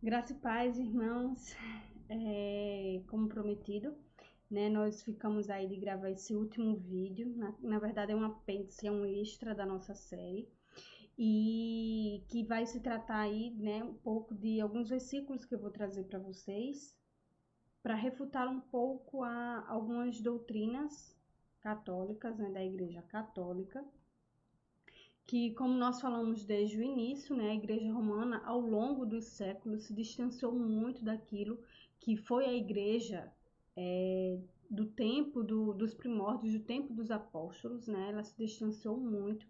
Graça e paz, irmãos. Como prometido, né, nós ficamos aí de gravar esse último vídeo. Na verdade, é um apêndice, é um extra da nossa série. E que vai se tratar aí, né, um pouco de alguns versículos que eu vou trazer para vocês, para refutar um pouco algumas doutrinas católicas, né, da Igreja Católica, que, como nós falamos desde o início, né, a Igreja Romana, ao longo dos séculos, se distanciou muito daquilo que foi a Igreja do tempo dos primórdios, do tempo dos apóstolos, né? Ela se distanciou muito.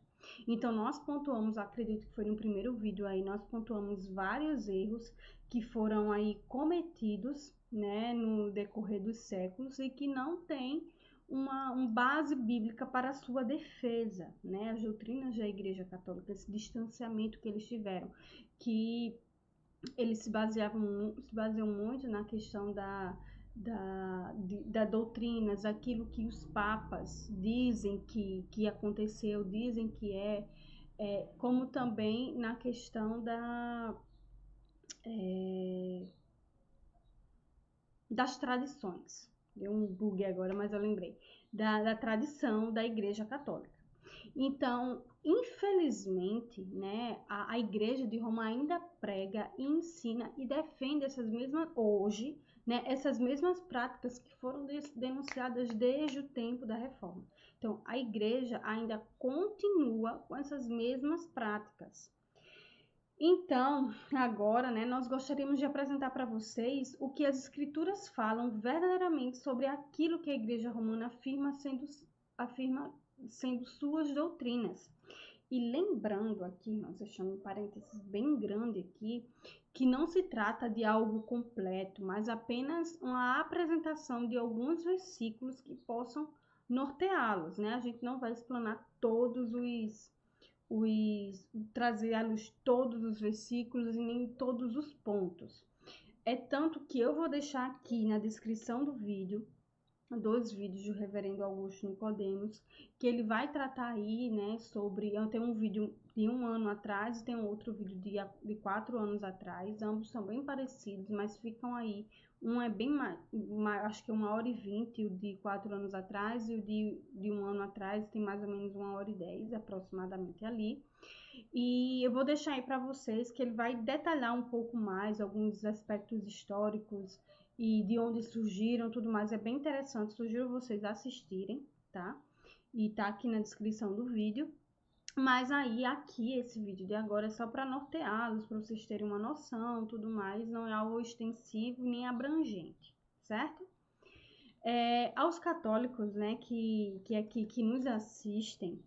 Então, nós pontuamos, acredito que foi no primeiro vídeo aí, nós pontuamos vários erros que foram aí cometidos, né, no decorrer dos séculos e que não tem uma base bíblica para a sua defesa, né? As doutrinas da Igreja Católica, esse distanciamento que eles tiveram, que eles se baseiam muito na questão da doutrinas, aquilo que os papas dizem que aconteceu, dizem que como também na questão das tradições. Deu um bug agora, mas eu lembrei. Da tradição da Igreja Católica. Então, infelizmente, né, a Igreja de Roma ainda prega, ensina e defende essas mesmas, hoje, né, essas mesmas práticas que foram denunciadas desde o tempo da Reforma. Então, a Igreja ainda continua com essas mesmas práticas. Então, agora, né, nós gostaríamos de apresentar para vocês o que as Escrituras falam verdadeiramente sobre aquilo que a Igreja Romana afirma sendo suas doutrinas. E lembrando aqui, nós deixando um parênteses bem grande aqui, que não se trata de algo completo, mas apenas uma apresentação de alguns versículos que possam norteá-los, né? A gente não vai explanar trazer à luz todos os versículos e nem todos os pontos. É tanto que eu vou deixar aqui na descrição do vídeo 2 vídeos do Reverendo Augusto Nicodemos, que ele vai tratar aí, né, sobre... Eu tenho um vídeo de 1 ano atrás e tem um outro vídeo de 4 anos atrás, ambos são bem parecidos, mas ficam aí. Um é bem mais, acho que 1h20, o de 4 anos atrás, e o de 1 ano atrás tem mais ou menos 1h10, aproximadamente ali. E eu vou deixar aí para vocês que ele vai detalhar um pouco mais alguns aspectos históricos e de onde surgiram, tudo mais. É bem interessante, sugiro vocês assistirem, tá? E tá aqui na descrição do vídeo. Mas aí, aqui, esse vídeo de agora é só para norteá-los, para vocês terem uma noção, tudo mais. Não é algo extensivo nem abrangente, certo? Aos católicos, né, que nos assistem,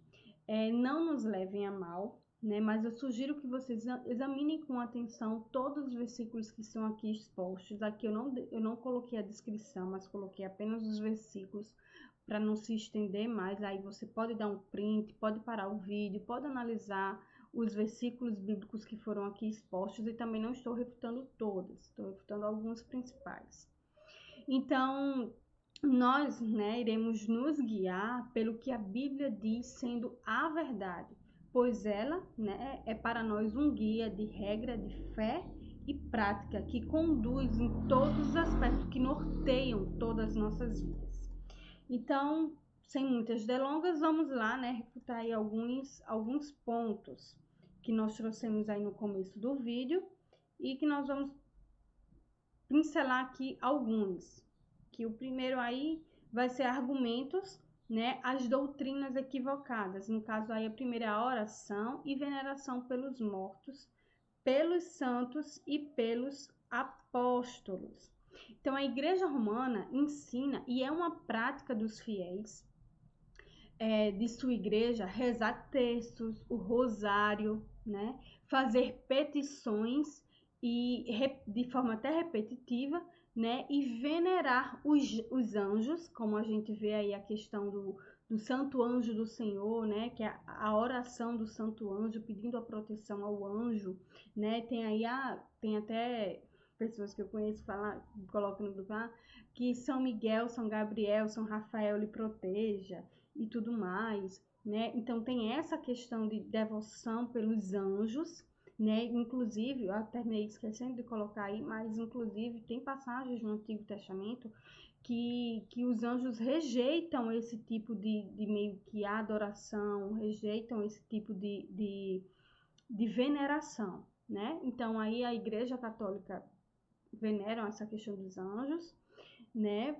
não nos levem a mal, né, mas eu sugiro que vocês examinem com atenção todos os versículos que são aqui expostos. Aqui eu não coloquei a descrição, mas coloquei apenas os versículos para não se estender mais. Aí você pode dar um print, pode parar o vídeo, pode analisar os versículos bíblicos que foram aqui expostos, e também não estou refutando todos, estou refutando alguns principais. Então, nós, né, iremos nos guiar pelo que a Bíblia diz sendo a verdade, pois ela, né, é para nós um guia de regra de fé e prática que conduz em todos os aspectos que norteiam todas as nossas vidas. Então, sem muitas delongas, vamos lá, né, refutar aí alguns pontos que nós trouxemos aí no começo do vídeo e que nós vamos pincelar aqui alguns. Que o primeiro aí vai ser argumentos, né, as doutrinas equivocadas. No caso aí, a primeira é a oração e veneração pelos mortos, pelos santos e pelos apóstolos. Então, a Igreja Romana ensina, e é uma prática dos fiéis de sua igreja, rezar textos, o rosário, né, fazer petições e de forma até repetitiva, né, e venerar os anjos, como a gente vê aí a questão do Santo Anjo do Senhor, né, que é a oração do Santo Anjo pedindo a proteção ao anjo, né, tem até pessoas que eu conheço colocam no grupo que São Miguel, São Gabriel, São Rafael lhe proteja e tudo mais, né? Então tem essa questão de devoção pelos anjos, né? Inclusive, eu até meio esquecendo de colocar aí, mas inclusive tem passagens no Antigo Testamento que os anjos rejeitam esse tipo de meio que adoração, rejeitam esse tipo de veneração, né? Então aí a Igreja Católica venera essa questão dos anjos, né?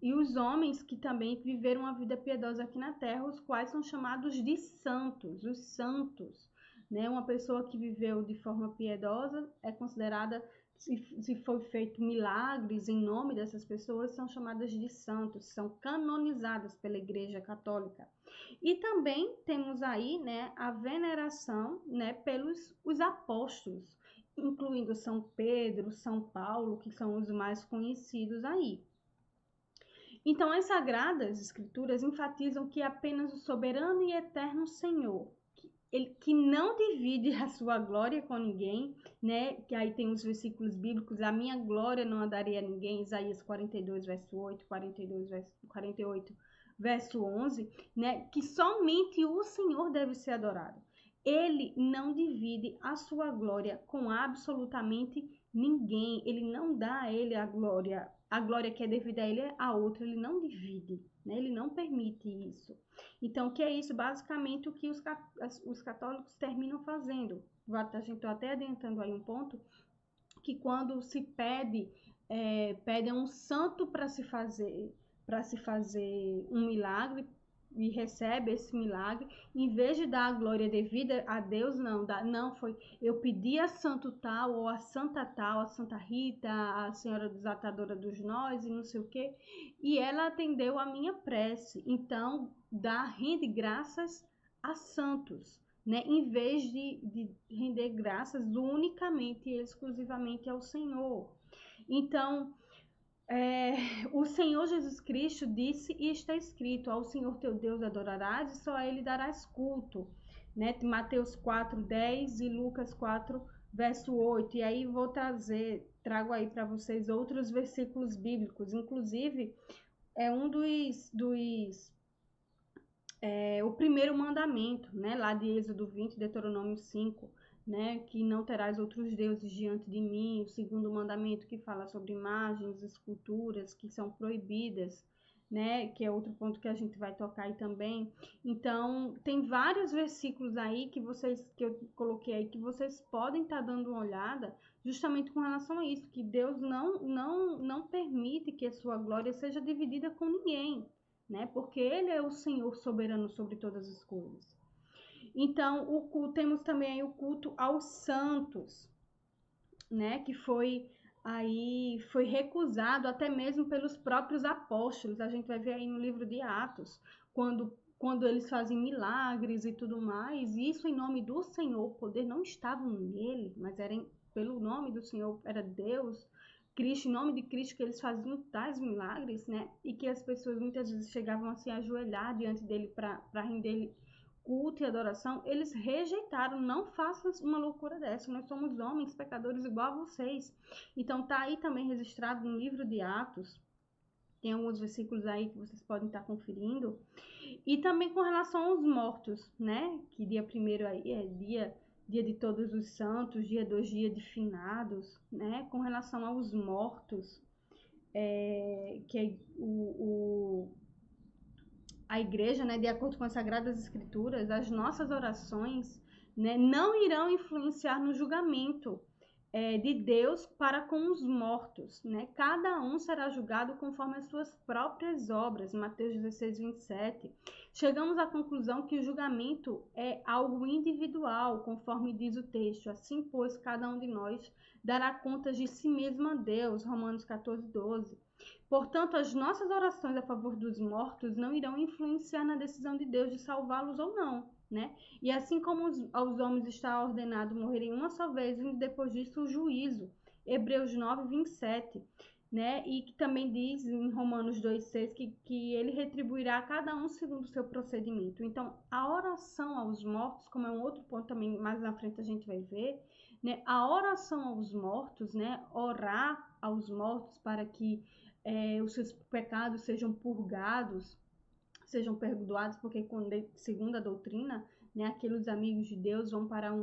E os homens que também viveram a vida piedosa aqui na Terra, os quais são chamados de santos, os santos, né? Uma pessoa que viveu de forma piedosa é considerada, se foi feito milagres em nome dessas pessoas, são chamadas de santos, são canonizadas pela Igreja Católica. E também temos aí, né, a veneração, né, pelos os apóstolos, incluindo São Pedro, São Paulo, que são os mais conhecidos aí. Então, as Sagradas Escrituras enfatizam que apenas o soberano e eterno Senhor, que não divide a sua glória com ninguém, né? Que aí tem os versículos bíblicos, a minha glória não andaria a ninguém, Isaías 42, verso 8, 48, verso 11, né? Que somente o Senhor deve ser adorado. Ele não divide a sua glória com absolutamente ninguém. Ele não dá a ele a glória que é devida a ele a outra, ele não divide, né? Ele não permite isso. Então, que é isso basicamente o que os católicos terminam fazendo. A gente está até adiantando aí um ponto, que quando se pede um santo para se fazer um milagre, e recebe esse milagre, em vez de dar a glória devida a Deus, não foi, eu pedi a santo tal, ou a Santa Rita, a senhora desatadora dos nós, e não sei o que, e ela atendeu a minha prece, então rende graças a santos, né? Em vez de render graças unicamente e exclusivamente ao Senhor. Então, o Senhor Jesus Cristo disse e está escrito: ao Senhor teu Deus adorarás e só a ele darás culto, né? Mateus 4:10 e Lucas 4, verso 8. E aí trago aí para vocês outros versículos bíblicos, inclusive o primeiro mandamento, né? Lá de Êxodo 20, Deuteronômio 5. Né, que não terás outros deuses diante de mim, o segundo mandamento que fala sobre imagens, esculturas que são proibidas, né, que é outro ponto que a gente vai tocar aí também. Então, tem vários versículos aí que eu coloquei aí que vocês podem estar dando uma olhada, justamente com relação a isso, que Deus não permite que a sua glória seja dividida com ninguém, né, porque ele é o Senhor soberano sobre todas as coisas. Então, temos também aí o culto aos santos, né, que foi recusado até mesmo pelos próprios apóstolos. A gente vai ver aí no livro de Atos, quando eles fazem milagres e tudo mais, isso em nome do Senhor, o poder não estava nele, mas era pelo nome do Senhor, era Deus, Cristo, em nome de Cristo, que eles faziam tais milagres, né, e que as pessoas muitas vezes chegavam a se ajoelhar diante dele para render culto e adoração. Eles rejeitaram, não façam uma loucura dessa, nós somos homens pecadores igual a vocês. Então tá aí também registrado no livro de Atos, tem alguns versículos aí que vocês podem estar conferindo, e também com relação aos mortos, né, que dia 1º aí é dia de todos os santos, dia 2, dia de finados, né, com relação aos mortos, que é a igreja, né, de acordo com as Sagradas Escrituras, as nossas orações, né, não irão influenciar no julgamento de Deus para com os mortos, né? Cada um será julgado conforme as suas próprias obras, Mateus 16, 27. Chegamos à conclusão que o julgamento é algo individual, conforme diz o texto. Assim, pois, cada um de nós dará contas de si mesmo a Deus, Romanos 14, 12. Portanto, as nossas orações a favor dos mortos não irão influenciar na decisão de Deus de salvá-los ou não, né? E assim como aos homens está ordenado morrerem uma só vez, e depois disso o juízo, Hebreus 9, 27, né? E que também diz em Romanos 2,6 que ele retribuirá a cada um segundo o seu procedimento. Então, a oração aos mortos, como é um outro ponto também, mais na frente a gente vai ver, né? A oração aos mortos, né? Orar aos mortos para que os seus pecados sejam purgados, sejam perdoados, porque segundo a doutrina, né? Aqueles amigos de Deus vão para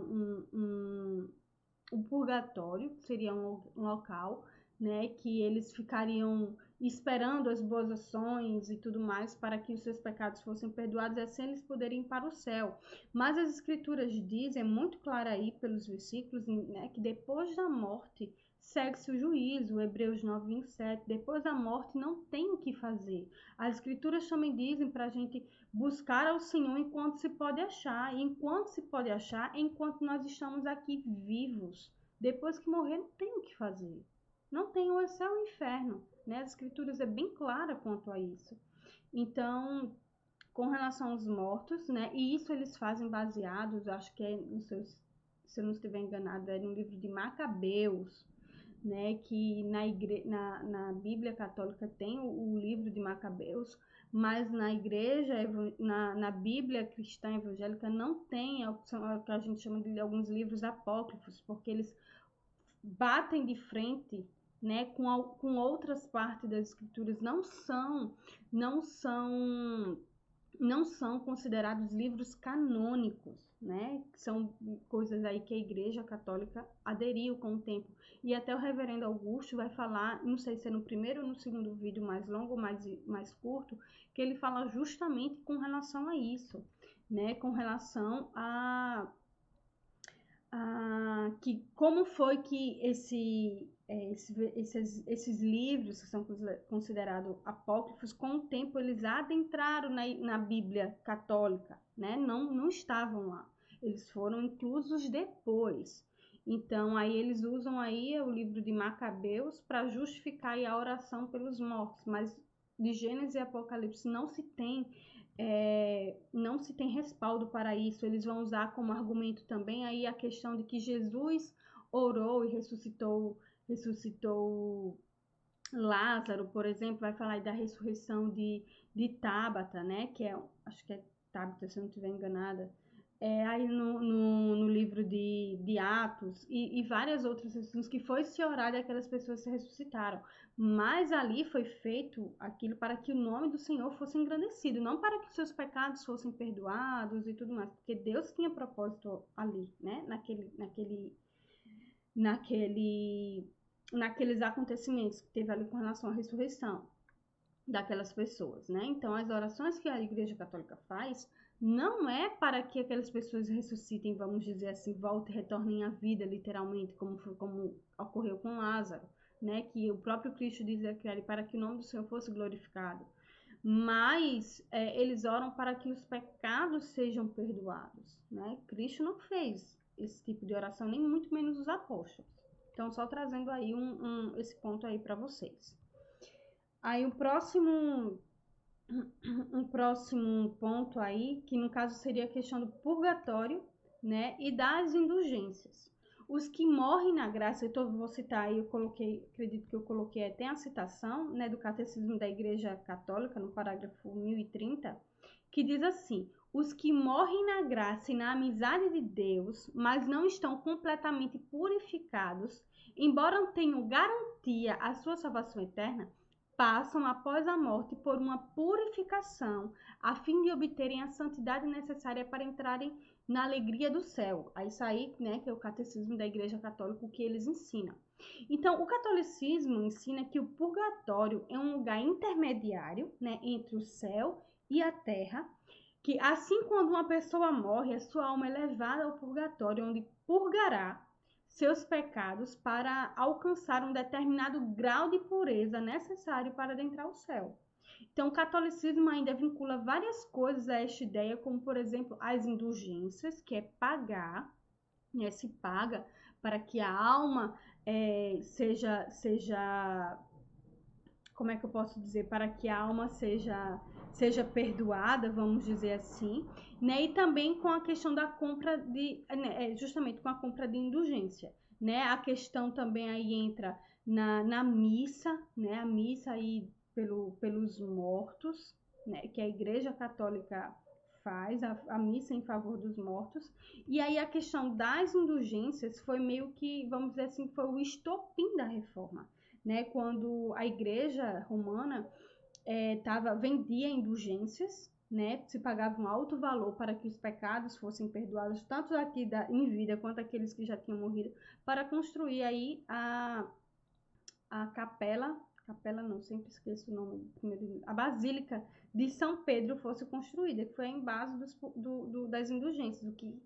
o purgatório, que seria um local, né, que eles ficariam esperando as boas ações e tudo mais para que os seus pecados fossem perdoados, e assim eles poderem ir para o céu. Mas as escrituras dizem, é muito claro aí pelos versículos, né, que depois da morte segue-se o juízo, Hebreus 9:27, depois da morte não tem o que fazer. As escrituras também dizem para a gente buscar ao Senhor enquanto se pode achar, e enquanto se pode achar, enquanto nós estamos aqui vivos. Depois que morrer, não tem o que fazer. Não tem o céu e o inferno, né? As escrituras é bem clara quanto a isso. Então, com relação aos mortos, né? E isso eles fazem baseados, acho que é, se eu não estiver enganado, é no livro de Macabeus, né? Que na Bíblia Católica tem o livro de Macabeus, mas na igreja, na Bíblia cristã evangélica não tem o que a gente chama de alguns livros apócrifos, porque eles batem de frente, né, com outras partes das escrituras, não são não são considerados livros canônicos, né? São coisas aí que a Igreja Católica aderiu com o tempo. E até o reverendo Augusto vai falar, não sei se é no primeiro ou no segundo vídeo mais longo ou mais curto, que ele fala justamente com relação a isso, né? Com relação que como foi que esses livros que são considerados apócrifos, com o tempo eles adentraram na Bíblia católica, né? Não estavam lá, eles foram inclusos depois. Então aí eles usam aí o livro de Macabeus para justificar aí a oração pelos mortos, mas de Gênesis e Apocalipse não se tem respaldo para isso. Eles vão usar como argumento também aí a questão de que Jesus orou e ressuscitou Lázaro, por exemplo, vai falar aí da ressurreição de Tábata, né? Acho que é Tábata, se eu não estiver enganada. Aí no livro de Atos e várias outras questões que foi se orar e aquelas pessoas se ressuscitaram. Mas ali foi feito aquilo para que o nome do Senhor fosse engrandecido, não para que seus pecados fossem perdoados e tudo mais, porque Deus tinha propósito ali, né? Naqueles acontecimentos que teve ali com relação à ressurreição daquelas pessoas, né? Então, as orações que a Igreja Católica faz não é para que aquelas pessoas ressuscitem, vamos dizer assim, voltem e retornem à vida, literalmente, como ocorreu com Lázaro, né? Que o próprio Cristo dizia que era para que o nome do Senhor fosse glorificado. Mas eles oram para que os pecados sejam perdoados, né? Cristo não fez esse tipo de oração, nem muito menos os apóstolos. Então, só trazendo aí esse ponto aí para vocês. Aí um próximo ponto aí, que no caso seria a questão do purgatório, né, e das indulgências. Os que morrem na graça, vou citar aí, acredito que eu coloquei até a citação, né, do Catecismo da Igreja Católica, no parágrafo 1030, que diz assim: os que morrem na graça e na amizade de Deus, mas não estão completamente purificados, embora tenham garantia à sua salvação eterna, passam após a morte por uma purificação, a fim de obterem a santidade necessária para entrarem na alegria do céu. Isso aí, né, que é o catecismo da Igreja Católica, o que eles ensinam. Então, o catolicismo ensina que o purgatório é um lugar intermediário, né, entre o céu e a terra, que assim quando uma pessoa morre, a sua alma é levada ao purgatório, onde purgará seus pecados para alcançar um determinado grau de pureza necessário para adentrar o céu. Então, o catolicismo ainda vincula várias coisas a esta ideia, como, por exemplo, as indulgências, que é pagar, né, se paga para que a alma seja, como é que eu posso dizer, para que a alma seja perdoada, vamos dizer assim, né? E também com a questão da compra justamente com a compra de indulgência, né? A questão também aí entra na missa, né? A missa aí pelos mortos, né? Que a Igreja Católica faz, a missa em favor dos mortos. E aí a questão das indulgências foi meio que, vamos dizer assim, foi o estopim da reforma, né? Quando a Igreja Romana vendia indulgências, né? Se pagava um alto valor para que os pecados fossem perdoados, tanto aqui em vida quanto aqueles que já tinham morrido, para construir aí a capela não, sempre esqueço o nome primeiro, a Basílica de São Pedro fosse construída, que foi em base das indulgências, o que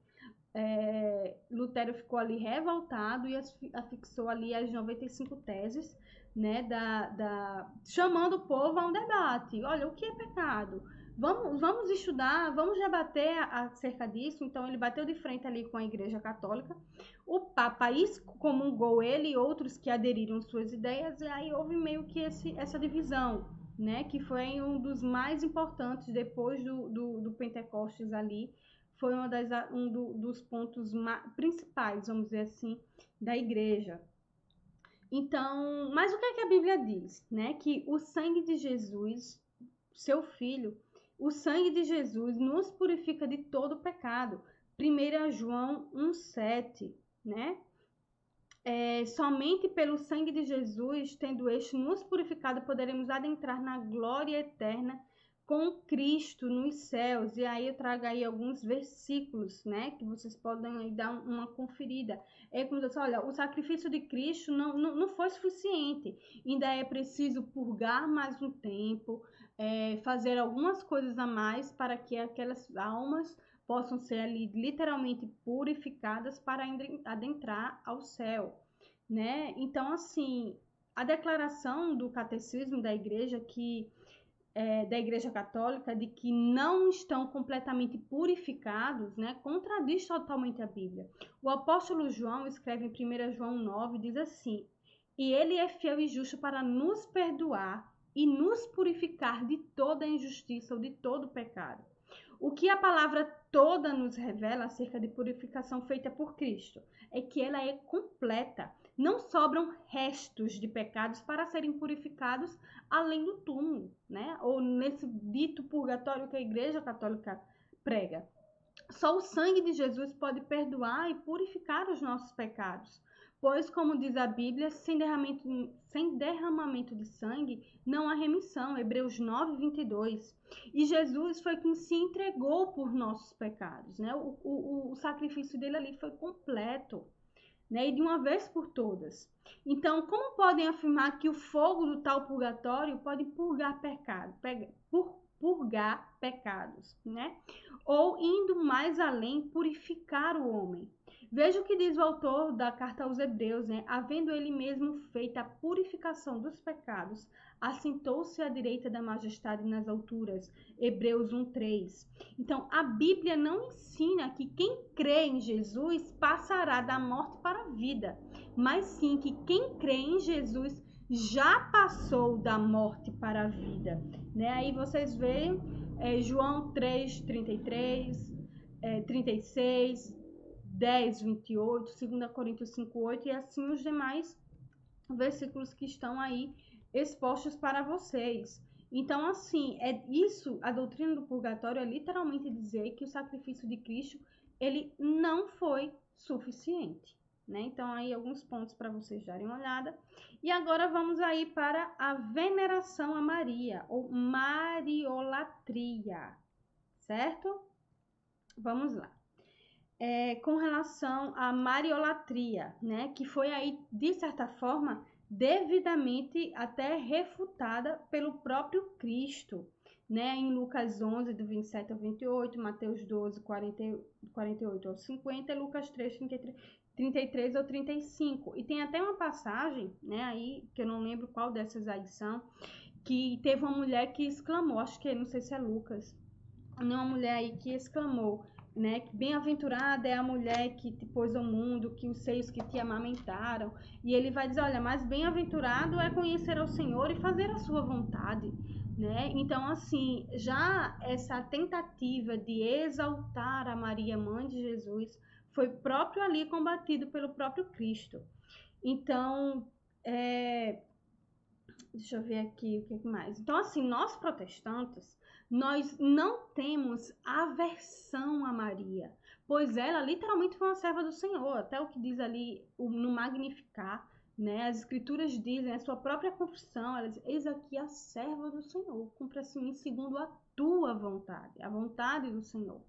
Lutero ficou ali revoltado e afixou ali as 95 teses, né, chamando o povo a um debate. Olha, o que é pecado? Vamos estudar, vamos debater acerca disso. Então ele bateu de frente ali com a Igreja Católica. O Papa excomungou ele e outros que aderiram suas ideias, e aí houve meio que essa divisão, né, que foi um dos mais importantes depois do Pentecostes ali. Foi dos pontos principais, vamos dizer assim, da igreja. Então, mas o que é que a Bíblia diz? Né? Que o sangue de Jesus, seu Filho, o sangue de Jesus nos purifica de todo pecado. 1 João 1,7, né? Somente pelo sangue de Jesus, tendo este nos purificado, poderemos adentrar na glória eterna com Cristo nos céus. E aí eu trago aí alguns versículos, né, que vocês podem dar uma conferida. Como eu disse, olha, o sacrifício de Cristo não foi suficiente, ainda é preciso purgar mais um tempo, fazer algumas coisas a mais para que aquelas almas possam ser ali literalmente purificadas para adentrar ao céu, né? Então, assim, a declaração do catecismo da igreja da Igreja Católica de que não estão completamente purificados, né, contradiz totalmente a Bíblia. O apóstolo João escreve em 1 João 9, diz assim: e ele é fiel e justo para nos perdoar e nos purificar de toda injustiça ou de todo pecado. O que a palavra toda nos revela acerca de purificação feita por Cristo é que ela é completa. Não sobram restos de pecados para serem purificados além do túmulo, né? Ou nesse dito purgatório que a Igreja Católica prega. Só o sangue de Jesus pode perdoar e purificar os nossos pecados. Pois, como diz a Bíblia, sem derramamento de sangue não há remissão. Hebreus 9, 22. E Jesus foi quem se entregou por nossos pecados, né? O sacrifício dele ali foi completo, né? E de uma vez por todas. Então, como podem afirmar que o fogo do tal purgatório pode purgar pecados, né? Ou, indo mais além, purificar o homem? Veja o que diz o autor da carta aos Hebreus, né? Havendo ele mesmo feito a purificação dos pecados, assentou-se à direita da majestade nas alturas. Hebreus 1:3. Então, a Bíblia não ensina que quem crê em Jesus passará da morte para a vida, mas sim que quem crê em Jesus já passou da morte para a vida, né? Aí vocês veem João 3:33, 36, 10, 28, 2 Coríntios 5:8 e assim os demais versículos que estão aí expostos para vocês. Então, assim, a doutrina do purgatório é literalmente dizer que o sacrifício de Cristo, ele não foi suficiente, né? Então, aí alguns pontos para vocês darem uma olhada. E agora vamos aí para a veneração a Maria, ou mariolatria, certo? Vamos lá. Com relação à mariolatria, né? Que foi aí, de certa forma, devidamente até refutada pelo próprio Cristo, né? Em Lucas 11, do 27 ao 28, Mateus 12, 48 ao 50, Lucas 3, 33 ao 35. E tem até uma passagem, né, aí, que eu não lembro qual dessas aí são, que teve uma mulher que exclamou, acho que, não sei se é Lucas, uma mulher aí que exclamou, né, que bem-aventurada é a mulher que te pôs ao mundo, que os seios que te amamentaram. E ele vai dizer, olha, mas bem-aventurado é conhecer ao Senhor e fazer a sua vontade, né? Então, assim, já essa tentativa de exaltar a Maria, mãe de Jesus, foi próprio ali combatido pelo próprio Cristo. Então, deixa eu ver aqui o que mais. Então, assim, nós protestantes, nós não temos aversão a Maria, pois ela literalmente foi uma serva do Senhor, até o que diz ali no Magnificat, né? As escrituras dizem, a sua própria confissão, ela diz, eis aqui a serva do Senhor, cumpra-se em mim segundo a tua vontade, a vontade do Senhor.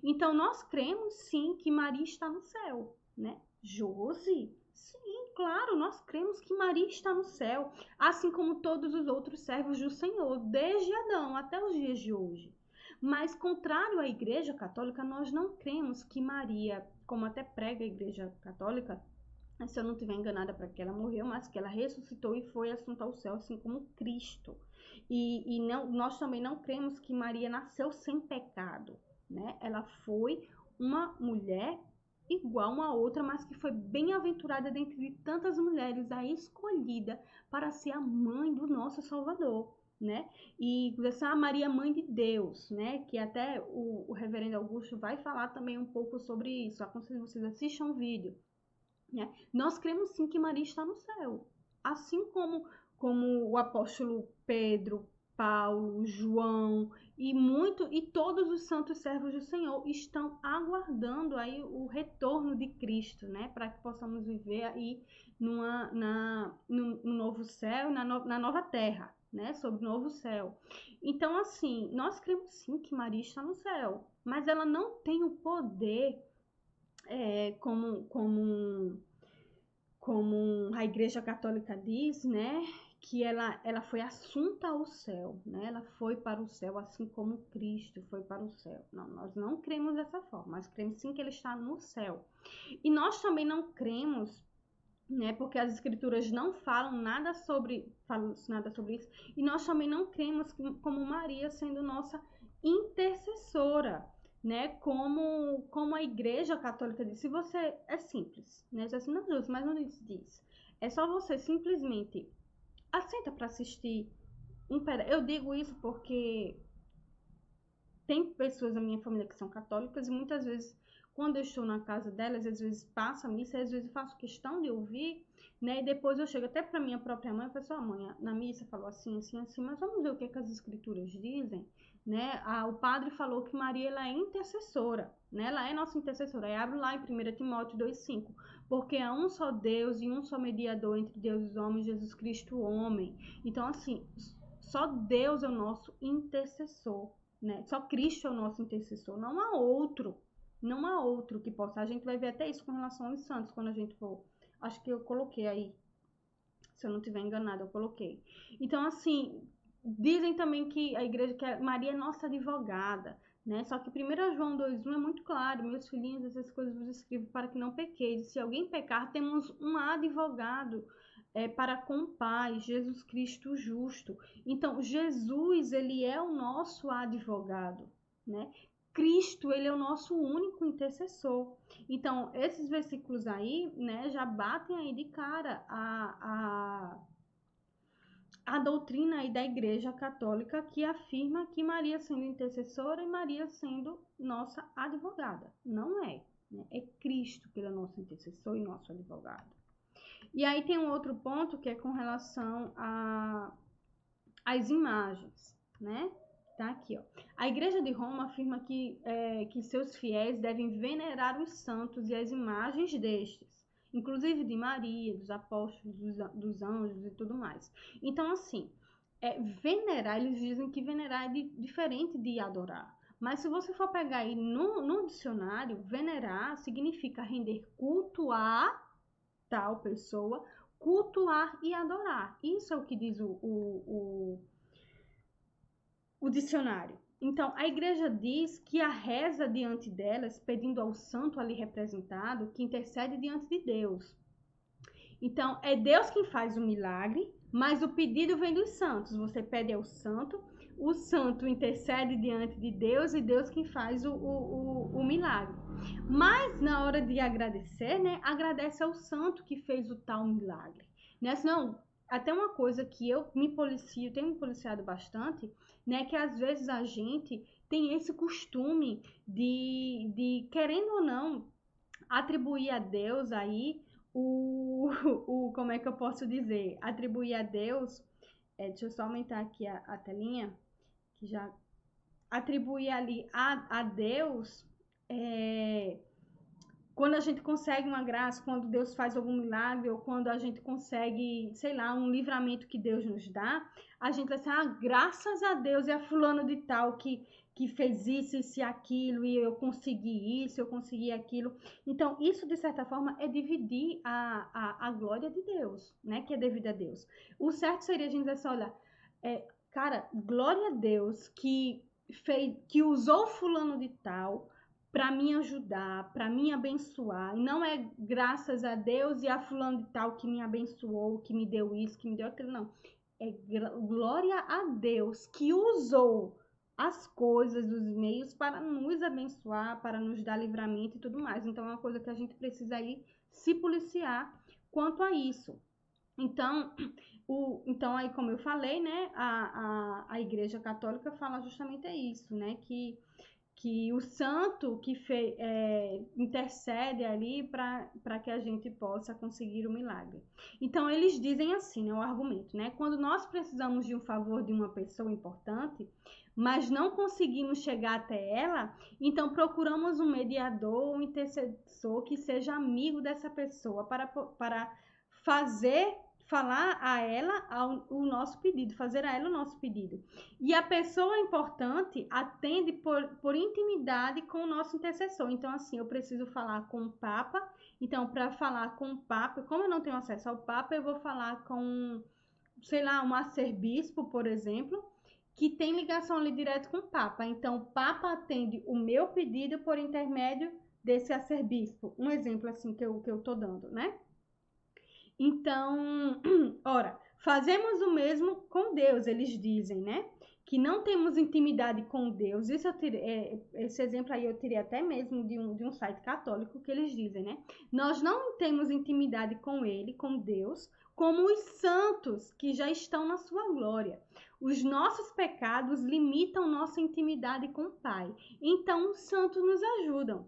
Então, nós cremos sim que Maria está no céu, né? Josi, sim, claro, nós cremos que Maria está no céu, assim como todos os outros servos do Senhor, desde Adão até os dias de hoje. Mas, contrário à Igreja Católica, nós não cremos que Maria, como até prega a Igreja Católica, se eu não estiver enganada, para que ela morreu, mas que ela ressuscitou e foi assunta ao céu, assim como Cristo. E não, nós também não cremos que Maria nasceu sem pecado, né? Ela foi uma mulher igual uma outra, mas que foi bem-aventurada dentre tantas mulheres, a escolhida para ser a mãe do nosso Salvador, né? E essa Maria, mãe de Deus, né? Que até o reverendo Augusto vai falar também um pouco sobre isso. Aconselho vocês assistam o vídeo, né? Nós cremos sim que Maria está no céu, assim como o apóstolo Pedro, Paulo, João e todos os santos servos do Senhor estão aguardando aí o retorno de Cristo, né? Para que possamos viver aí no novo céu, na nova terra, né? Sobre o novo céu. Então, assim, nós cremos sim que Maria está no céu, mas ela não tem o poder como a Igreja Católica diz, né, que ela foi assunta ao céu, né, ela foi para o céu assim como Cristo foi para o céu. Não, nós não cremos dessa forma, mas cremos sim que ele está no céu. E nós também não cremos, né, porque as escrituras não falam nada sobre isso, e nós também não cremos como Maria sendo nossa intercessora, né, como a Igreja Católica diz. Se você é simples, né, diz assim, não, Deus, mas não diz. É só você simplesmente aceita para assistir eu digo isso porque tem pessoas da minha família que são católicas e muitas vezes quando eu estou na casa delas, às vezes passa a missa, às vezes eu faço questão de ouvir, né? E depois eu chego até para minha própria mãe e falo assim, mãe, na missa falou assim, assim, assim, mas vamos ver o que as escrituras dizem, né? O padre falou que Maria, ela é intercessora, né? Ela é nossa intercessora. Aí abre lá em 1 Timóteo 2,5, porque há um só Deus e um só mediador entre Deus e os homens, Jesus Cristo, o homem. Então, assim, só Deus é o nosso intercessor, né? Só Cristo é o nosso intercessor, não há outro. Não há outro que possa. A gente vai ver até isso com relação aos santos, quando a gente for. Acho que eu coloquei aí. Se eu não estiver enganada, eu coloquei. Então, assim, dizem também que a igreja, que Maria é nossa advogada, né? Só que 1 João 2,1 é muito claro. Meus filhinhos, essas coisas vos escrevo para que não pequeis. Se alguém pecar, temos um advogado para com o Pai, Jesus Cristo justo. Então, Jesus, ele é o nosso advogado, né? Cristo, ele é o nosso único intercessor. Então, esses versículos aí, né, já batem aí de cara a doutrina aí da Igreja Católica que afirma que Maria sendo intercessora e Maria sendo nossa advogada. Não é, né? É Cristo que é nosso intercessor e nosso advogado. E aí tem um outro ponto que é com relação às imagens, né? Tá aqui, ó. A Igreja de Roma afirma que seus fiéis devem venerar os santos e as imagens destes, inclusive de Maria, dos apóstolos, dos anjos e tudo mais. Então, assim, venerar, eles dizem que venerar é diferente de adorar. Mas se você for pegar aí no dicionário, venerar significa render culto a tal pessoa, cultuar e adorar. Isso é o que diz o dicionário. Então, a igreja diz que a reza diante delas, pedindo ao santo ali representado, que intercede diante de Deus. Então, é Deus quem faz o milagre, mas o pedido vem dos santos. Você pede ao santo, o santo intercede diante de Deus e Deus quem faz o milagre. Mas, na hora de agradecer, né, agradece ao santo que fez o tal milagre. Né? Senão, até uma coisa que eu tenho me policiado bastante, né, que às vezes a gente tem esse costume de querendo ou não, atribuir a Deus aí como é que eu posso dizer? Atribuir a Deus, deixa eu só aumentar aqui a telinha, que já atribuir ali a Deus quando a gente consegue uma graça, quando Deus faz algum milagre, ou quando a gente consegue, sei lá, um livramento que Deus nos dá, a gente vai assim, graças a Deus, é a fulano de tal que fez isso e aquilo, e eu consegui isso, eu consegui aquilo. Então, isso, de certa forma, é dividir a glória de Deus, né? Que é devida a Deus. O certo seria a gente dizer assim, olha, cara, glória a Deus que usou fulano de tal para me ajudar, para me abençoar. E não é graças a Deus e a fulano de tal que me abençoou, que me deu isso, que me deu aquilo, não. É glória a Deus que usou as coisas, os meios para nos abençoar, para nos dar livramento e tudo mais. Então é uma coisa que a gente precisa aí se policiar quanto a isso. Então, aí, como eu falei, né, a Igreja Católica fala justamente isso, né, que o santo que intercede ali para que a gente possa conseguir o milagre. Então, eles dizem assim, né, o argumento, né, quando nós precisamos de um favor de uma pessoa importante, mas não conseguimos chegar até ela, então procuramos um mediador, um intercessor que seja amigo dessa pessoa para falar a ela o nosso pedido, fazer a ela o nosso pedido. E a pessoa importante atende por intimidade com o nosso intercessor. Então, assim, eu preciso falar com o Papa. Então, para falar com o Papa, como eu não tenho acesso ao Papa, eu vou falar com, sei lá, um arcebispo, por exemplo, que tem ligação ali direto com o Papa. Então, o Papa atende o meu pedido por intermédio desse arcebispo. Um exemplo, assim, que eu tô dando, né? Então, ora, fazemos o mesmo com Deus, eles dizem, né? Que não temos intimidade com Deus. Isso esse exemplo aí eu tirei até mesmo de um site católico que eles dizem, né? Nós não temos intimidade com Ele, com Deus, como os santos que já estão na sua glória. Os nossos pecados limitam nossa intimidade com o Pai. Então, os santos nos ajudam.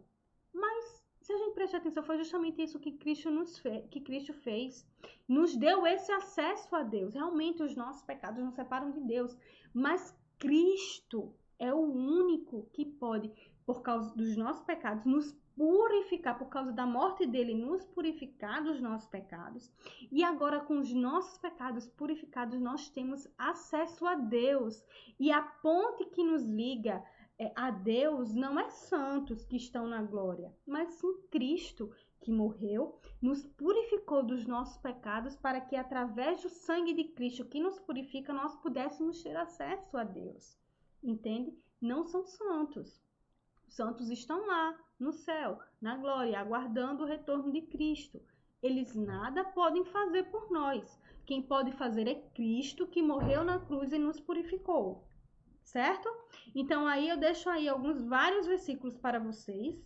Mas se a gente prestar atenção, foi justamente isso que Cristo fez. Nos deu esse acesso a Deus. Realmente os nossos pecados nos separam de Deus. Mas Cristo é o único que pode, por causa dos nossos pecados, nos purificar, por causa da morte dele, nos purificar dos nossos pecados. E agora, com os nossos pecados purificados, nós temos acesso a Deus. E a ponte que nos liga a Deus não é santos que estão na glória, mas sim Cristo, que morreu, nos purificou dos nossos pecados para que através do sangue de Cristo que nos purifica, nós pudéssemos ter acesso a Deus. Entende? Não são santos. Os santos estão lá, no céu, na glória, aguardando o retorno de Cristo. Eles nada podem fazer por nós. Quem pode fazer é Cristo, que morreu na cruz e nos purificou. Certo? Então, aí eu deixo aí vários versículos para vocês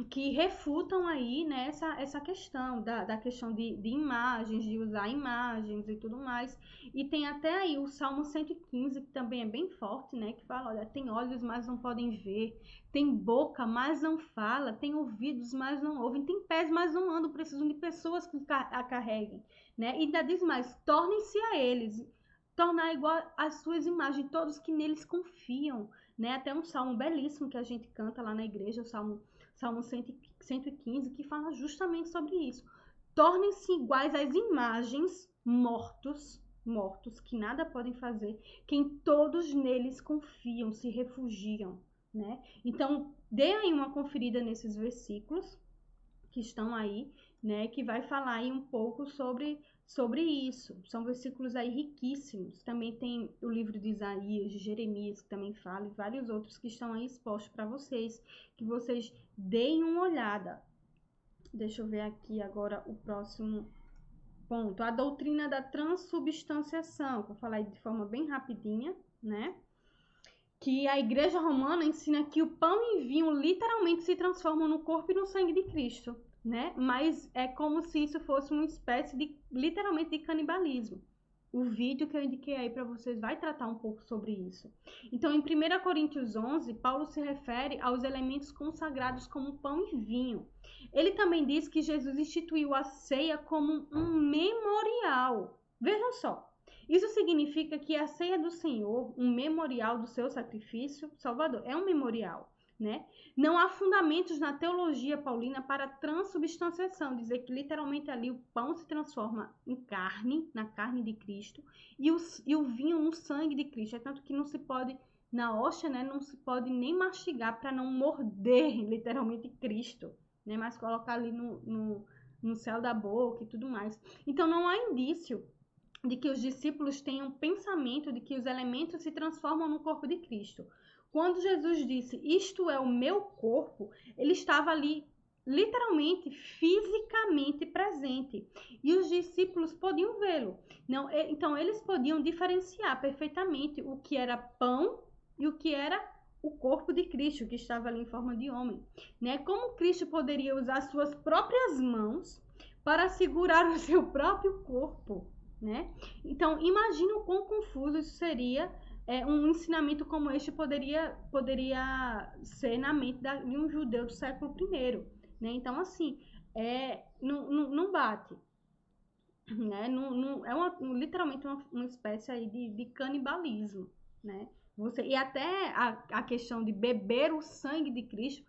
que refutam aí, né, essa questão da questão de imagens, de usar imagens e tudo mais. E tem até aí o Salmo 115, que também é bem forte, né, que fala, olha, tem olhos, mas não podem ver, tem boca, mas não fala, tem ouvidos, mas não ouvem, tem pés, mas não andam, precisam de pessoas que a carreguem, né? E ainda diz mais, tornem-se a eles, tornar igual às suas imagens, todos que neles confiam, né? Até um salmo belíssimo que a gente canta lá na igreja, o Salmo 115, que fala justamente sobre isso. Tornem-se iguais às imagens, mortos, que nada podem fazer, quem todos neles confiam, se refugiam, né? Então, dê aí uma conferida nesses versículos que estão aí, né? Que vai falar aí um pouco sobre isso. São versículos aí riquíssimos. Também tem o livro de Isaías, de Jeremias, que também fala, e vários outros que estão aí expostos para vocês, que vocês deem uma olhada. Deixa eu ver aqui agora o próximo ponto. A doutrina da transubstanciação, que eu falei de forma bem rapidinha, né? Que a Igreja Romana ensina que o pão e vinho literalmente se transformam no corpo e no sangue de Cristo, né? Mas é como se isso fosse uma espécie de, literalmente, de canibalismo. O vídeo que eu indiquei aí para vocês vai tratar um pouco sobre isso. Então, em 1 Coríntios 11, Paulo se refere aos elementos consagrados como pão e vinho. Ele também diz que Jesus instituiu a ceia como um memorial. Vejam só. Isso significa que a ceia do Senhor, um memorial do seu sacrifício salvador, é um memorial. né? Não há fundamentos na teologia paulina para transubstanciação, dizer que literalmente ali o pão se transforma em carne, na carne de Cristo, e o vinho no sangue de Cristo. É tanto que não se pode, na hóstia, né, não se pode nem mastigar para não morder literalmente Cristo, né? Mas colocar ali no céu da boca e tudo mais. Então não há indício de que os discípulos tenham pensamento de que os elementos se transformam no corpo de Cristo. Quando Jesus disse, isto é o meu corpo, ele estava ali literalmente, fisicamente presente. E os discípulos podiam vê-lo. Então, eles podiam diferenciar perfeitamente o que era pão e o que era o corpo de Cristo, que estava ali em forma de homem. Né? Como Cristo poderia usar suas próprias mãos para segurar o seu próprio corpo? Né? Então, imagina o quão confuso isso seria. Um ensinamento como este poderia ser na mente de um judeu do século I, né? Então, assim, não bate, né? Literalmente uma espécie aí de canibalismo, né? E até a questão de beber o sangue de Cristo,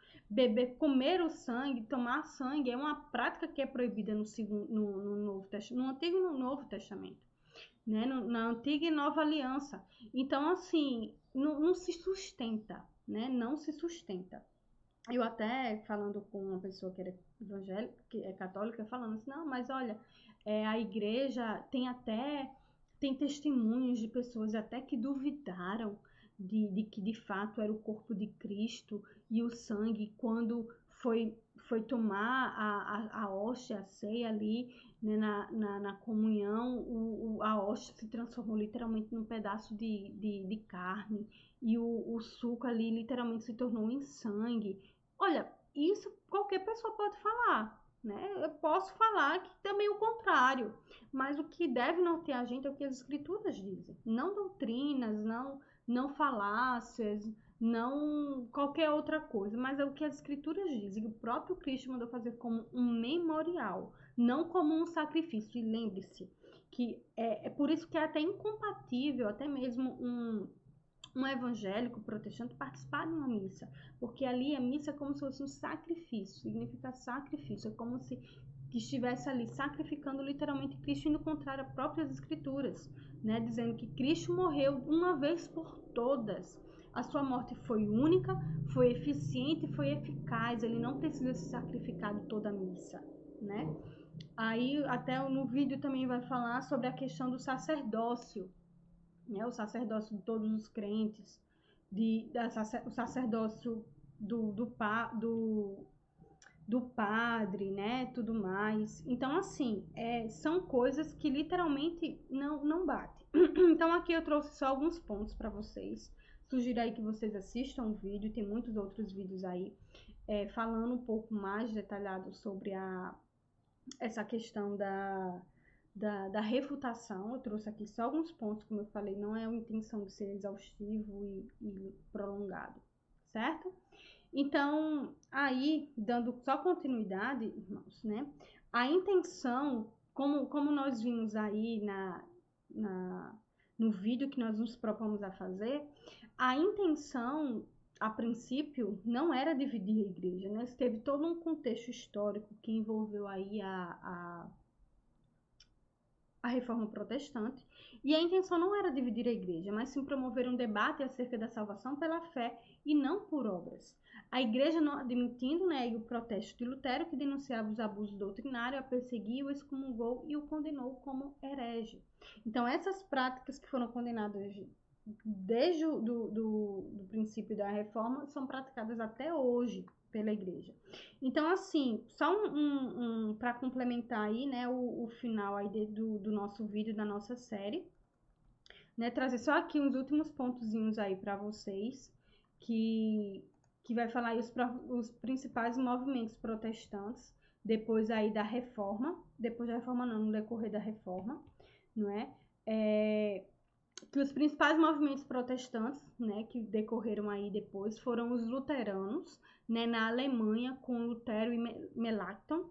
comer o sangue, tomar sangue, é uma prática que é proibida no Novo Testamento, no Antigo e no Novo Testamento. Né, na antiga e nova aliança. Então, assim, não se sustenta, né? Não se sustenta. Eu até falando com uma pessoa que era evangélica, que é católica, falando assim, não, mas olha, a igreja tem testemunhos de pessoas até que duvidaram de que de fato era o corpo de Cristo e o sangue quando foi tomar a hóstia, a ceia ali, né, na comunhão, a hóstia se transformou literalmente num pedaço de carne e o suco ali literalmente se tornou em sangue. Olha, isso qualquer pessoa pode falar, né? Eu posso falar que também o contrário, mas o que deve nortear a gente é o que as escrituras dizem, não doutrinas, não falácias, não qualquer outra coisa, mas é o que as escrituras dizem, o próprio Cristo mandou fazer como um memorial, não como um sacrifício. E lembre-se que é por isso que é até incompatível, até mesmo um evangélico protestante participar de uma missa, porque ali a missa é como se fosse um sacrifício, significa sacrifício, é como se estivesse ali sacrificando literalmente Cristo, indo contrário às próprias escrituras, né, dizendo que Cristo morreu uma vez por todas. A sua morte foi única, foi eficiente, foi eficaz, ele não precisa ser sacrificado toda a missa, né? Aí até no vídeo também vai falar sobre a questão do sacerdócio, né? O sacerdócio de todos os crentes, o sacerdócio do padre, né? Tudo mais. Então, assim, são coisas que literalmente não batem. Então, aqui eu trouxe só alguns pontos para vocês. Sugiro aí que vocês assistam o vídeo, tem muitos outros vídeos aí, falando um pouco mais detalhado sobre essa questão da refutação. Eu trouxe aqui só alguns pontos, como eu falei, não é a intenção de ser exaustivo e prolongado, certo? Então, aí, dando só continuidade, irmãos, né? A intenção, como nós vimos aí no vídeo que nós nos propomos a fazer, a intenção, a princípio, não era dividir a igreja, né? Teve todo um contexto histórico que envolveu aí a reforma protestante, e a intenção não era dividir a igreja, mas sim promover um debate acerca da salvação pela fé e não por obras. A igreja, não admitindo, né, o protesto de Lutero, que denunciava os abusos doutrinários, a perseguiu, o excomungou e o condenou como herege. Então, essas práticas que foram condenadas desde do princípio da reforma são praticadas até hoje pela igreja. Então, assim, só para complementar aí, né, o final aí do nosso vídeo, da nossa série, né, trazer só aqui uns últimos pontozinhos aí para vocês, que vai falar aí os principais movimentos protestantes, depois aí da reforma, depois da reforma não, no decorrer da reforma, não é? Que os principais movimentos protestantes, né, que decorreram aí depois, foram os luteranos, né, na Alemanha, com Lutero e Melanchthon,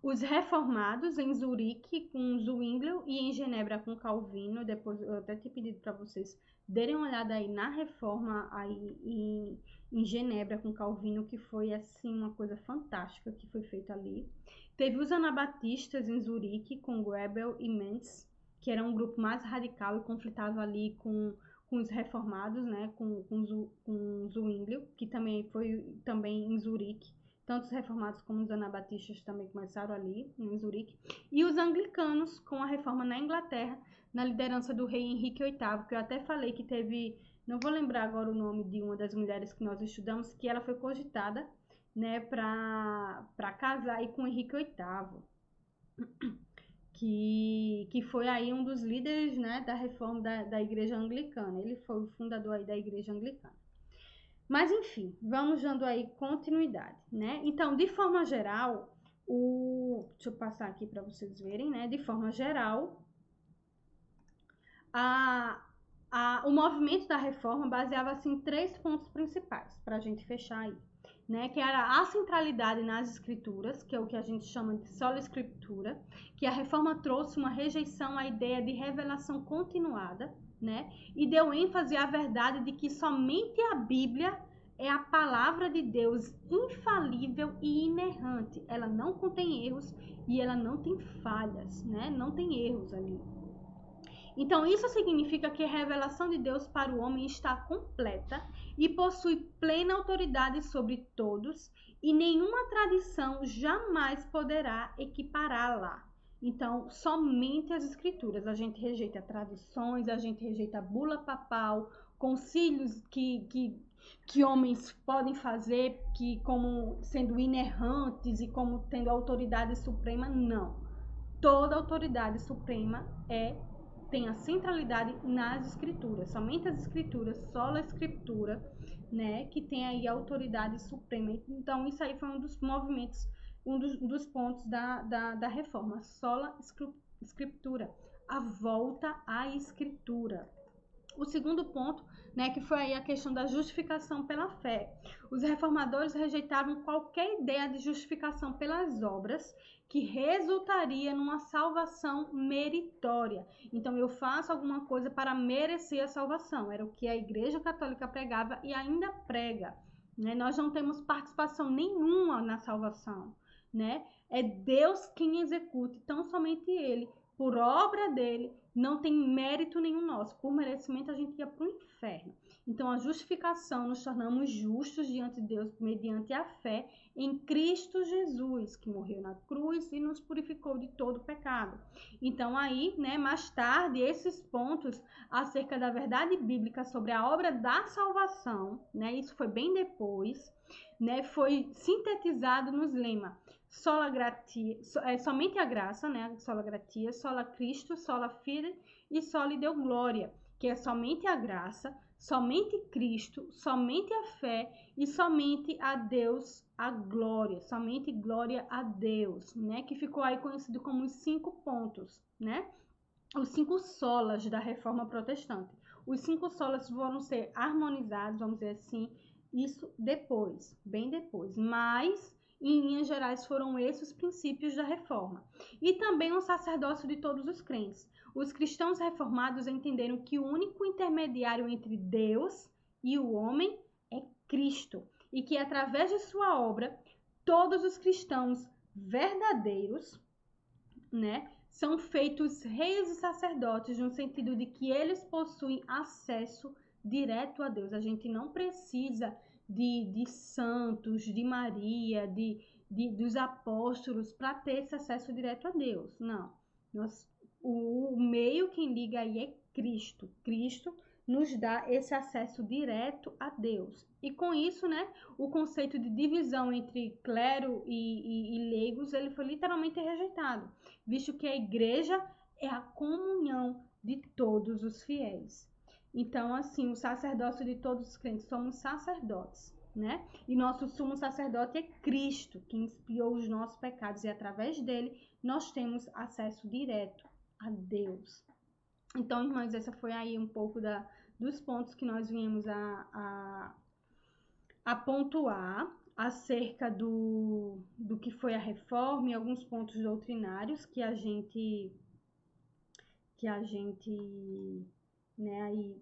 Os reformados em Zurique com Zwinglio e em Genebra com Calvino. Depois eu até tinha pedido para vocês derem uma olhada aí na reforma aí em Genebra com Calvino, que foi assim uma coisa fantástica que foi feita ali. Teve os anabatistas em Zurique com Goebel e Mentz, que era um grupo mais radical e conflitava ali com os reformados, né, com Zwinglio, que também foi também em Zurique. Tanto os reformados como os anabatistas também começaram ali, em Zurique. E os anglicanos, com a reforma na Inglaterra, na liderança do rei Henrique VIII, que eu até falei que teve, não vou lembrar agora o nome de uma das mulheres que nós estudamos, que ela foi cogitada, né, para casar aí com Henrique VIII, que foi aí um dos líderes, né, da reforma da igreja anglicana. Ele foi o fundador aí da igreja anglicana. Mas enfim, vamos dando aí continuidade, né? Então, de forma geral, deixa eu passar aqui para vocês verem, né? De forma geral, o movimento da reforma baseava-se em 3 pontos principais, para a gente fechar aí, né? Que era a centralidade nas escrituras, que é o que a gente chama de sola escritura, que a reforma trouxe uma rejeição à ideia de revelação continuada, né? E deu ênfase à verdade de que somente a Bíblia é a palavra de Deus infalível e inerrante. Ela não contém erros e ela não tem falhas, né? Não tem erros ali. Então, isso significa que a revelação de Deus para o homem está completa e possui plena autoridade sobre todos, e nenhuma tradição jamais poderá equipará-la. Então, somente as escrituras. A gente rejeita traduções, a gente rejeita bula papal, concílios que homens podem fazer, que como sendo inerrantes e como tendo autoridade suprema, não. Toda autoridade suprema tem a centralidade nas escrituras, somente as escrituras, só a escritura, né, que tem aí a autoridade suprema. Então, isso aí foi um dos movimentos, um dos pontos da reforma, sola escritura, a volta à escritura. O segundo ponto, né, que foi aí a questão da justificação pela fé. Os reformadores rejeitaram qualquer ideia de justificação pelas obras que resultaria numa salvação meritória. Então, eu faço alguma coisa para merecer a salvação. Era o que a Igreja Católica pregava e ainda prega, né? Nós não temos participação nenhuma na salvação, né? É Deus quem executa, então somente Ele, por obra dele, não tem mérito nenhum nosso. Por merecimento, a gente ia para o inferno. Então, a justificação, nos tornamos justos diante de Deus mediante a fé em Cristo Jesus, que morreu na cruz e nos purificou de todo pecado. Então, aí, né, mais tarde, esses pontos acerca da verdade bíblica sobre a obra da salvação, né, isso foi bem depois, né, foi sintetizado nos lemas sola gratia, somente a graça, né? Sola gratia, sola Cristo, sola fide e sola Deo glória, que é somente a graça, somente Cristo, somente a fé e somente a Deus a glória, somente glória a Deus, né? Que ficou aí conhecido como os 5 pontos, né? Os 5 solas da Reforma Protestante. Os 5 solas vão ser harmonizados, vamos dizer assim, isso depois, bem depois, mas em linhas gerais, foram esses os princípios da reforma. E também o sacerdócio de todos os crentes. Os cristãos reformados entenderam que o único intermediário entre Deus e o homem é Cristo. E que através de sua obra, todos os cristãos verdadeiros, né, são feitos reis e sacerdotes, no sentido de que eles possuem acesso direto a Deus. A gente não precisa de santos, de Maria, dos apóstolos para ter esse acesso direto a Deus. Não. O meio quem liga aí é Cristo. Cristo nos dá esse acesso direto a Deus. E com isso, né, o conceito de divisão entre clero e leigos, ele foi literalmente rejeitado, visto que a igreja é a comunhão de todos os fiéis. Então, assim, o sacerdócio de todos os crentes, somos sacerdotes, né? E nosso sumo sacerdote é Cristo, que expiou os nossos pecados, e através dele nós temos acesso direto a Deus. Então, irmãos, essa foi aí um pouco dos pontos que nós viemos a pontuar acerca do que foi a reforma e alguns pontos doutrinários que a gente, né, aí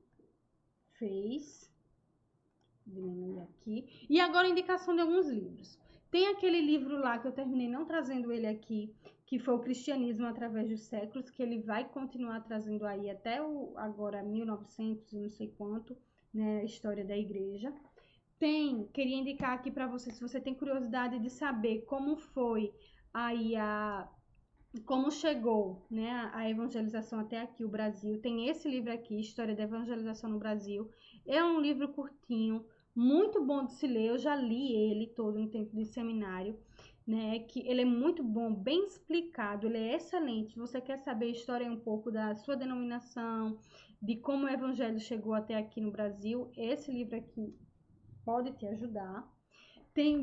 fez. Diminuir aqui. E agora a indicação de alguns livros. Tem aquele livro lá que eu terminei não trazendo ele aqui, que foi o Cristianismo através dos séculos, que ele vai continuar trazendo aí até agora 1900 e não sei quanto, né, a história da igreja. Queria indicar aqui para você, se você tem curiosidade de saber como foi aí como chegou, né, a evangelização até aqui, o Brasil. Tem esse livro aqui, História da Evangelização no Brasil. É um livro curtinho, muito bom de se ler. Eu já li ele todo no tempo de seminário, né, que ele é muito bom, bem explicado, ele é excelente. Se você quer saber a história um pouco da sua denominação, de como o evangelho chegou até aqui no Brasil, esse livro aqui pode te ajudar.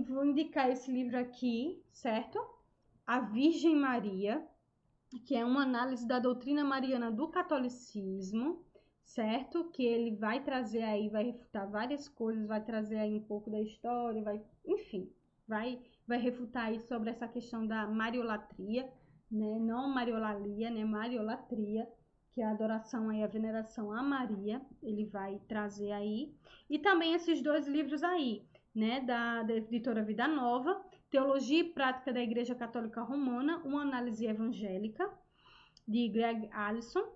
Vou indicar esse livro aqui, certo? A Virgem Maria, que é uma análise da doutrina mariana do catolicismo, certo? Que ele vai trazer aí, vai refutar várias coisas, vai trazer aí um pouco da história, enfim, vai refutar aí sobre essa questão da mariolatria, né? Não mariolalia, né? Mariolatria, que é a adoração aí, a veneração a Maria, ele vai trazer aí. E também esses dois livros aí, né? Da editora Vida Nova, Teologia e Prática da Igreja Católica Romana, uma análise evangélica, de Greg Allison.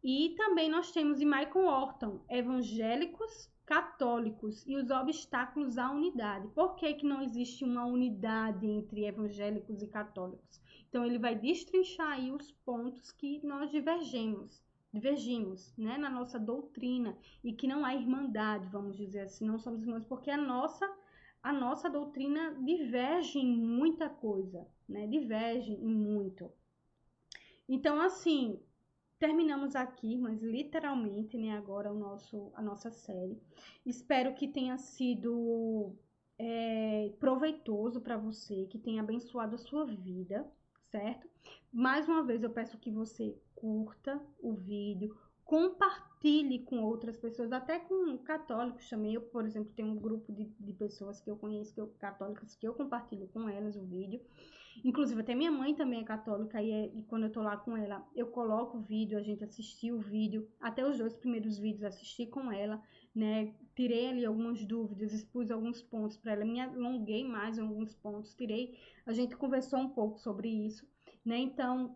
E também nós temos de Michael Horton, Evangélicos Católicos e os Obstáculos à Unidade. Por que não existe uma unidade entre evangélicos e católicos? Então ele vai destrinchar aí os pontos que nós divergimos, né, na nossa doutrina, e que não há irmandade, vamos dizer assim, não somos irmãos, porque a nossa doutrina diverge em muita coisa, né? Diverge em muito. Então, assim, terminamos aqui, mas literalmente, né, agora a nossa série. Espero que tenha sido proveitoso para você, que tenha abençoado a sua vida, certo? Mais uma vez, eu peço que você curta o vídeo, compartilhe com outras pessoas, até com católicos também. Eu, por exemplo, tenho um grupo de pessoas que eu conheço, católicas, que eu compartilho com elas o vídeo. Inclusive, até minha mãe também é católica, e quando eu tô lá com ela, eu coloco o vídeo, a gente assistiu o vídeo, até os 2 primeiros vídeos assisti com ela, né? Tirei ali algumas dúvidas, expus alguns pontos para ela, me alonguei mais em alguns pontos, a gente conversou um pouco sobre isso, né? Então,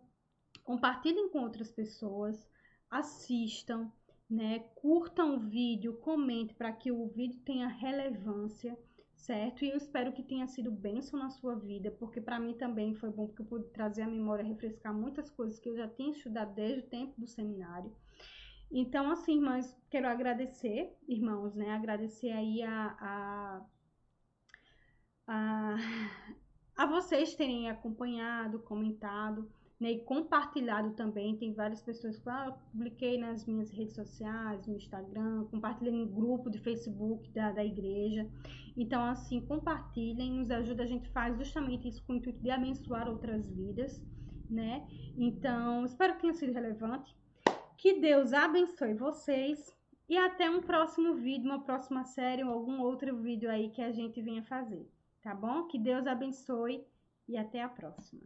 compartilhem com outras pessoas, assistam, né? Curtam o vídeo, comentem para que o vídeo tenha relevância, certo? E eu espero que tenha sido bênção na sua vida, porque para mim também foi bom, porque eu pude trazer à memória, refrescar muitas coisas que eu já tinha estudado desde o tempo do seminário. Então, assim, irmãs, quero agradecer, irmãos, né? Agradecer aí a vocês terem acompanhado, comentado, né, e compartilhado também. Tem várias pessoas que falam, publiquei nas minhas redes sociais, no Instagram, compartilhei no grupo de Facebook da igreja. Então, assim, compartilhem, nos ajuda, a gente faz justamente isso com o intuito de abençoar outras vidas, né? Então, espero que tenha sido relevante. Que Deus abençoe vocês e até um próximo vídeo, uma próxima série ou algum outro vídeo aí que a gente venha fazer, tá bom? Que Deus abençoe e até a próxima.